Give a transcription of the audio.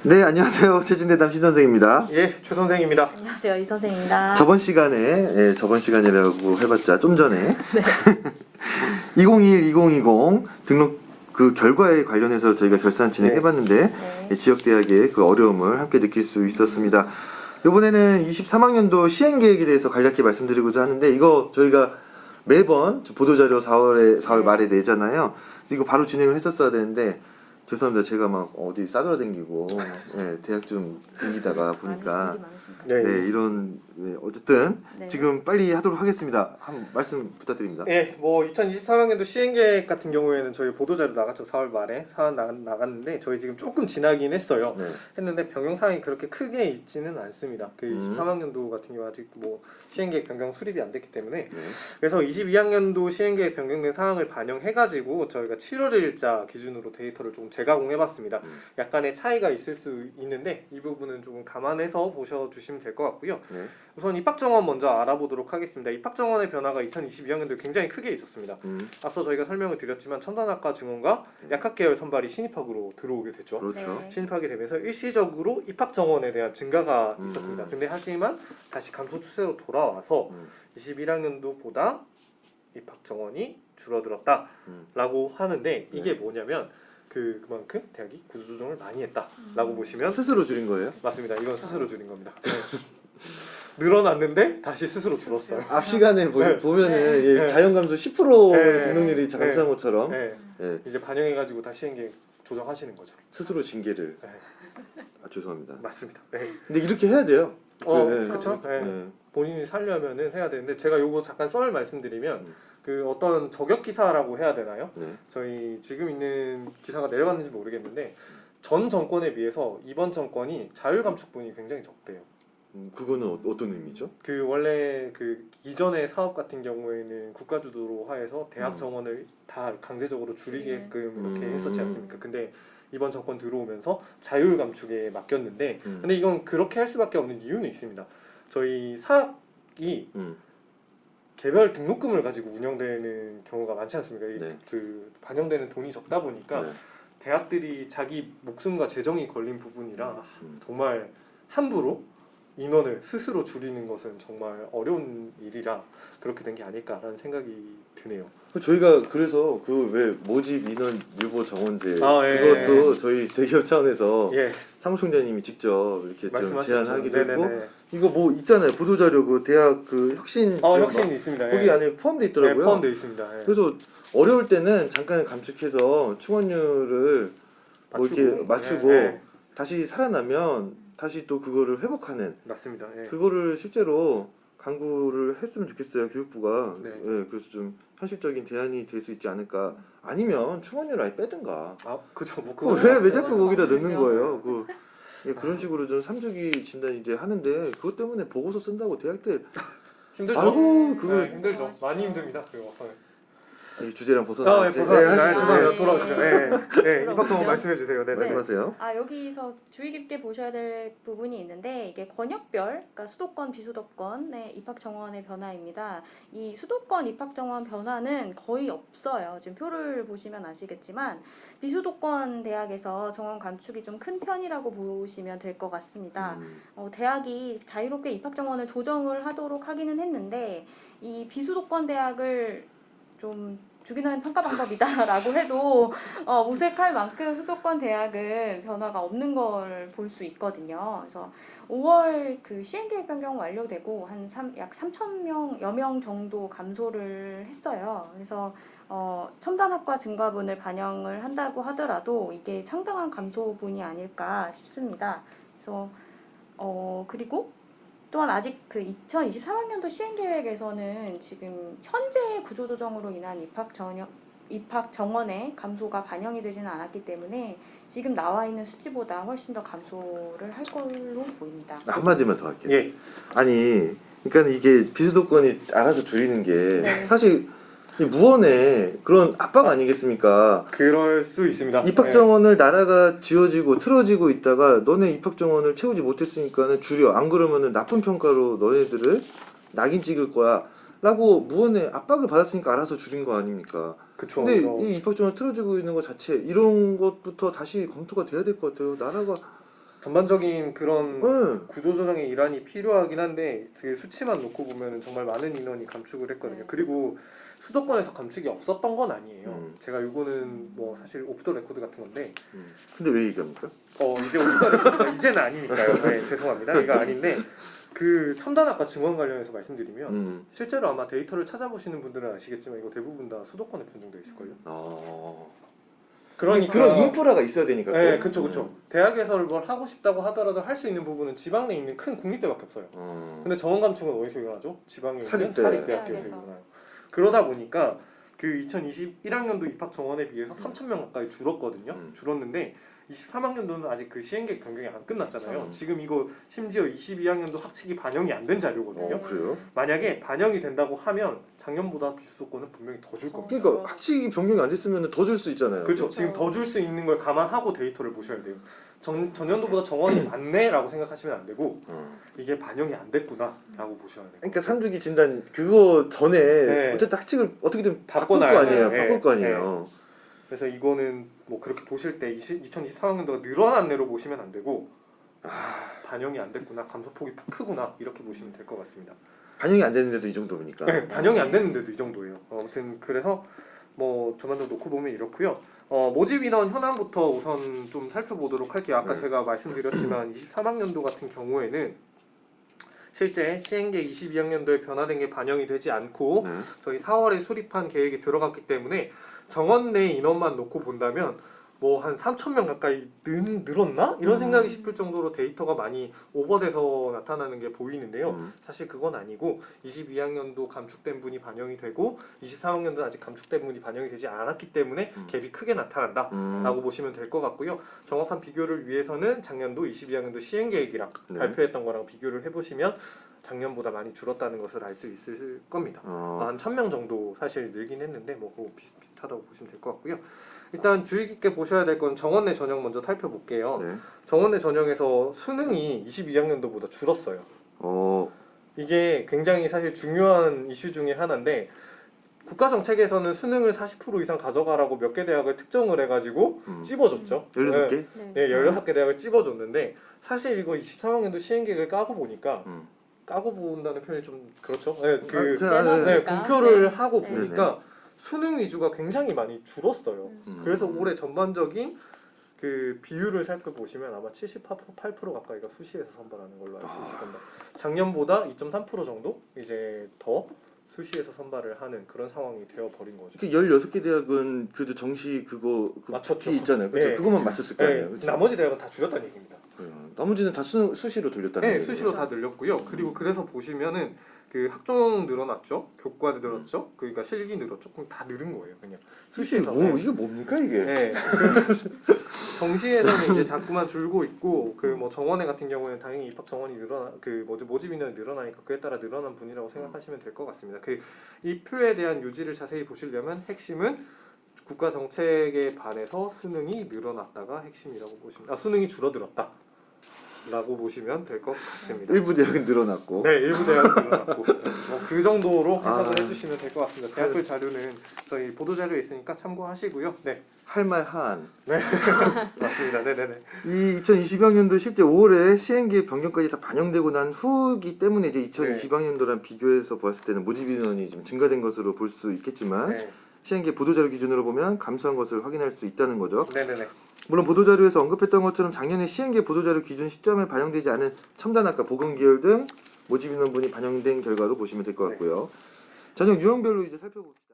네, 안녕하세요. 최진대담 신선생입니다. 예, 최 선생입니다. 안녕하세요, 이 선생입니다. 저번 시간이라고 해봤자 좀 전에 2021, 2020 등록 그 결과에 관련해서 저희가 결산 진행해봤는데 지역대학의 그 어려움을 함께 느낄 수 있었습니다. 이번에는 23학년도 시행계획에 대해서 간략히 말씀드리고자 하는데 이거 저희가 매번 보도자료 4월 말에 내잖아요. 이거 바로 진행을 했었어야 되는데 죄송합니다. 제가 막 어디 싸돌아다니고 대학 좀 다니다가 보니까 이런 어쨌든 지금 빨리 하도록 하겠습니다. 한 말씀 부탁드립니다. 예, 뭐 2023학년도 시행계획 같은 경우에는 저희 보도자료 나갔죠. 4월 말에 사안 나갔는데 저희 지금 조금 지나긴 했어요. 했는데 변경사항이 그렇게 크게 있지는 않습니다. 그 23학년도 같은 경우 아직 뭐 시행계획 변경 수립이 안 됐기 때문에 그래서 22학년도 시행계획 변경된 사항을 반영해가지고 저희가 7월 1일자 기준으로 데이터를 좀 재가공해봤습니다. 약간의 차이가 있을 수 있는데 이 부분은 조금 감안해서 보셔주시면 될 것 같고요. 우선 입학정원 먼저 알아보도록 하겠습니다. 입학정원의 변화가 2022학년도에 굉장히 크게 있었습니다. 앞서 저희가 설명을 드렸지만 첨단학과 증원과 약학계열 선발이 신입학으로 들어오게 됐죠. 그렇죠. 신입하게 되면서 일시적으로 입학정원에 대한 증가가 있었습니다. 근데 하지만 다시 감소 추세로 돌아와서 21학년도보다 입학정원이 줄어들었다라고 하는데 이게 뭐냐면 그만큼 대학이 구조조정을 많이 했다라고 보시면 스스로 줄인 거예요? 맞습니다. 이건 스스로 줄인 겁니다. 늘어났는데 다시 스스로 줄었어요. 앞 시간에 보면은 자연 감소 10%의 등록률이 감소한 것처럼 이제 반영해가지고 다시 시행계획 조정하시는 거죠. 스스로 징계를. 죄송합니다. 맞습니다. 근데 이렇게 해야 돼요. 그렇죠. 본인이 살려면은 해야 되는데 제가 요거 잠깐 썰 말씀드리면 그 어떤 저격 기사라고 해야 되나요? 저희 지금 있는 기사가 내려갔는지 모르겠는데 전 정권에 비해서 이번 정권이 자율 감축분이 굉장히 적대요. 그거는 어떤 의미죠? 그 원래 그 이전의 사업 같은 경우에는 국가 주도로 하에서 대학 정원을 다 강제적으로 줄이게끔 이렇게 했었지 않습니까? 근데 이번 정권 들어오면서 자율 감축에 맡겼는데 근데 이건 그렇게 할 수밖에 없는 이유는 있습니다. 저희 사학이 개별 등록금을 가지고 운영되는 경우가 많지 않습니까? 그 반영되는 돈이 적다 보니까 대학들이 자기 목숨과 재정이 걸린 부분이라 정말 함부로 인원을 스스로 줄이는 것은 정말 어려운 일이라 그렇게 된 게 아닐까라는 생각이 드네요. 저희가 그래서 그 왜 모집 인원 유보 정원제 그것도 저희 대기업 차원에서 사무총장님이 직접 이렇게 좀 제안하기도 했고 이거 뭐 있잖아요. 보도자료 그 대학 그 혁신 혁신이 있습니다. 거기 안에 포함되어 있더라고요. 포함되어 있습니다. 그래서 어려울 때는 잠깐 감축해서 충원율을 뭐 이렇게 맞추고 다시 살아나면 다시 또 그거를 회복하는 맞습니다. 그거를 실제로 강구를 했으면 좋겠어요. 교육부가. 그래서 좀 현실적인 대안이 될 수 있지 않을까. 아니면 충원율 아예 빼든가. 그죠. 뭐 왜 자꾸 거기다 넣는 거예요? 그런 식으로 좀 3주기 진단 이제 하는데 그것 때문에 보고서 쓴다고 대학들 힘들죠. 아이고 그거 힘들죠. 많이 힘듭니다. 그거. 이 주제랑 벗어나세요. 돌아오시죠. 입학정원 말씀해 주세요. 말씀하세요. 여기서 주의 깊게 보셔야 될 부분이 있는데 이게 권역별, 그러니까 수도권, 비수도권의 입학 정원의 변화입니다. 이 수도권 입학 정원 변화는 거의 없어요. 지금 표를 보시면 아시겠지만 비수도권 대학에서 정원 감축이 좀 큰 편이라고 보시면 될 것 같습니다. 대학이 자유롭게 입학 정원을 조정을 하도록 하기는 했는데 이 비수도권 대학을 좀 죽이는 평가 방법이다라고 해도 무색할 만큼 수도권 대학은 변화가 없는 걸 볼 수 있거든요. 그래서 5월 그 시행계획 변경 완료되고 약 3,000여 명 정도 감소를 했어요. 그래서 첨단학과 증가분을 반영을 한다고 하더라도 이게 상당한 감소분이 아닐까 싶습니다. 그래서 그리고 또한 아직 그 2023학년도 시행계획에서는 지금 현재 구조조정으로 인한 입학 정원의 감소가 반영이 되지는 않았기 때문에 지금 나와 있는 수치보다 훨씬 더 감소를 할 걸로 보입니다. 한마디만 더 할게요. 아니, 그러니까 이게 비수도권이 알아서 줄이는 게 사실 무언의 그런 압박 아니겠습니까? 그럴 수 있습니다. 입학정원을 나라가 지어지고 틀어지고 있다가 너네 입학정원을 채우지 못했으니까는 줄여. 안 그러면은 나쁜 평가로 너네들을 낙인 찍을 거야. 라고 무언의 압박을 받았으니까 알아서 줄인 거 아닙니까? 그쵸. 근데 이 입학정원 틀어지고 있는 것 자체 이런 것부터 다시 검토가 돼야 될 것 같아요. 나라가 전반적인 그런 네. 구조조정의 일환이 필요하긴 한데 그 수치만 놓고 보면 정말 많은 인원이 감축을 했거든요. 네. 그리고 수도권에서 감축이 없었던 건 아니에요. 음. 제가 요거는 뭐 사실 오프 더 레코드 같은 건데 근데 왜 얘기합니까? 이제 오프 더 레코드가 이제는 아니니까요. 네, 죄송합니다. 이거 아닌데 그 첨단학과 증원 관련해서 말씀드리면 실제로 아마 데이터를 찾아보시는 분들은 아시겠지만 이거 대부분 다 수도권에 편중돼 있을걸요. 그러니까 그런 인프라가 있어야 되니까. 네, 그쵸. 대학에서 뭘 하고 싶다고 하더라도 할 수 있는 부분은 지방 내에 있는 큰 국립대밖에 없어요. 근데 정원 감축은 어디서 일어나죠? 지방에 있는 사립대. 사립대학교에서 일어나요. 그러다 보니까 그 2021학년도 입학 정원에 비해서 3,000명 가까이 줄었거든요. 줄었는데 23학년도는 아직 그 시행계획 변경이 안 끝났잖아요. 그렇죠. 지금 이거 심지어 22학년도 학칙이 반영이 안 된 자료거든요. 그래요? 만약에 반영이 된다고 하면 작년보다 비수도권은 분명히 더 줄 겁니다. 그러니까 학칙이 변경이 안 됐으면 더 줄 수 있잖아요. 그렇죠. 지금 더 줄 수 있는 걸 감안하고 데이터를 보셔야 돼요. 전년도보다 정원이 많네라고 생각하시면 안 되고 이게 반영이 안 됐구나라고 보셔야 돼요. 그러니까 3주기 진단 그거 전에 네. 어쨌든 학칙을 어떻게든 바꿀 거 바꿔놔야 아니에요. 돼요. 바꿀 거 네. 아니에요. 그래서 이거는 뭐 그렇게 보실 때 2023학년도가 늘어난 내로 보시면 안 되고 반영이 안 됐구나, 감소폭이 크구나 이렇게 보시면 될 것 같습니다. 반영이 안 됐는데도 이 정도니까. 네, 반영이 안 됐는데도 이 정도예요. 아무튼 그래서 뭐 전반적으로 놓고 보면 이렇고요. 모집 인원 현황부터 우선 좀 살펴보도록 할게요. 아까 제가 말씀드렸지만 23학년도 같은 경우에는 실제 시행계획 22학년도에 변화된 게 반영이 되지 않고 저희 4월에 수립한 계획이 들어갔기 때문에 정원 내 인원만 놓고 본다면 뭐 한 3,000명 가까이 늘었나? 이런 생각이 싶을 정도로 데이터가 많이 오버돼서 나타나는 게 보이는데요. 사실 그건 아니고 22학년도 감축된 분이 반영이 되고 23학년도는 아직 감축된 분이 반영이 되지 않았기 때문에 갭이 크게 나타난다 라고 보시면 될 것 같고요. 정확한 비교를 위해서는 작년도 22학년도 시행계획이랑 발표했던 거랑 비교를 해보시면 작년보다 많이 줄었다는 것을 알 수 있을 겁니다. 한 1,000명 정도 사실 늘긴 했는데 뭐 그거 비슷하다고 보시면 될 것 같고요. 일단 주의 깊게 보셔야 될 건 정원 내 전형 먼저 살펴볼게요. 정원 내 전형에서 수능이 22학년도보다 줄었어요. 이게 굉장히 사실 중요한 이슈 중에 하나인데 국가정책에서는 수능을 40% 이상 가져가라고 몇 개 대학을 특정을 해가지고 찝어줬죠. 16개? 네, 16개 대학을 찝어줬는데 사실 이거 23학년도 시행계획을 까고 보니까 까고 본다는 표현이 좀 그렇죠. 네, 공표를 하고 보니까 수능 위주가 굉장히 많이 줄었어요. 그래서 올해 전반적인 그 비율을 살펴보시면 아마 78% 가까이가 수시에서 선발하는 걸로 알 수 있을 겁니다. 작년보다 2.3% 정도 이제 더 수시에서 선발을 하는 그런 상황이 되어버린 거죠. 그 16개 대학은 그래도 정시 그거 맞췄죠. 피 있잖아요. 그렇죠? 네. 그것만 맞췄을 거 아니에요. 그렇죠? 나머지 대학은 다 줄였다는 얘기입니다. 나머지는 다 수시로 돌렸다는 네, 거예요. 수시로 다 늘렸고요. 그리고 그래서 보시면은 그 학종 늘어났죠, 교과 늘었죠, 그러니까 실기 늘었죠. 그럼 다 늘은 거예요, 그냥 수시에서. 이게 뭡니까 이게? 네. 정시에서는 이제 자꾸만 줄고 있고 그 뭐 정원회 같은 경우에는 당연히 입학 정원이 모집 인원이 늘어나니까 그에 따라 늘어난 분이라고 생각하시면 될 것 같습니다. 이 표에 대한 요지를 자세히 보시려면 핵심은 국가 정책에 반해서 수능이 늘어났다가 핵심이라고 보시면 수능이 줄어들었다. 라고 보시면 될 것 같습니다. 일부 대학은 늘어났고. 네, 일부 대학은 늘어났고. 그 정도로 해석을 해주시면 될 것 같습니다. 대학별 자료는 저희 보도 자료에 있으니까 참고하시고요. 네, 할 말 한. 네, 맞습니다. 네네네. 이 2022학년도 실제 5월에 시행계획 변경까지 다 반영되고 난 후기 때문에 이제 2020학년도랑 비교해서 보았을 때는 모집 인원이 좀 증가된 것으로 볼 수 있겠지만 시행계획 보도자료 기준으로 보면 감소한 것을 확인할 수 있다는 거죠. 네네네. 물론 보도자료에서 언급했던 것처럼 작년에 시행계획 보도자료 기준 시점에 반영되지 않은 첨단학과, 보건계열 등 모집 인원분이 반영된 결과로 보시면 될 것 같고요. 전형 유형별로 이제 살펴봅시다.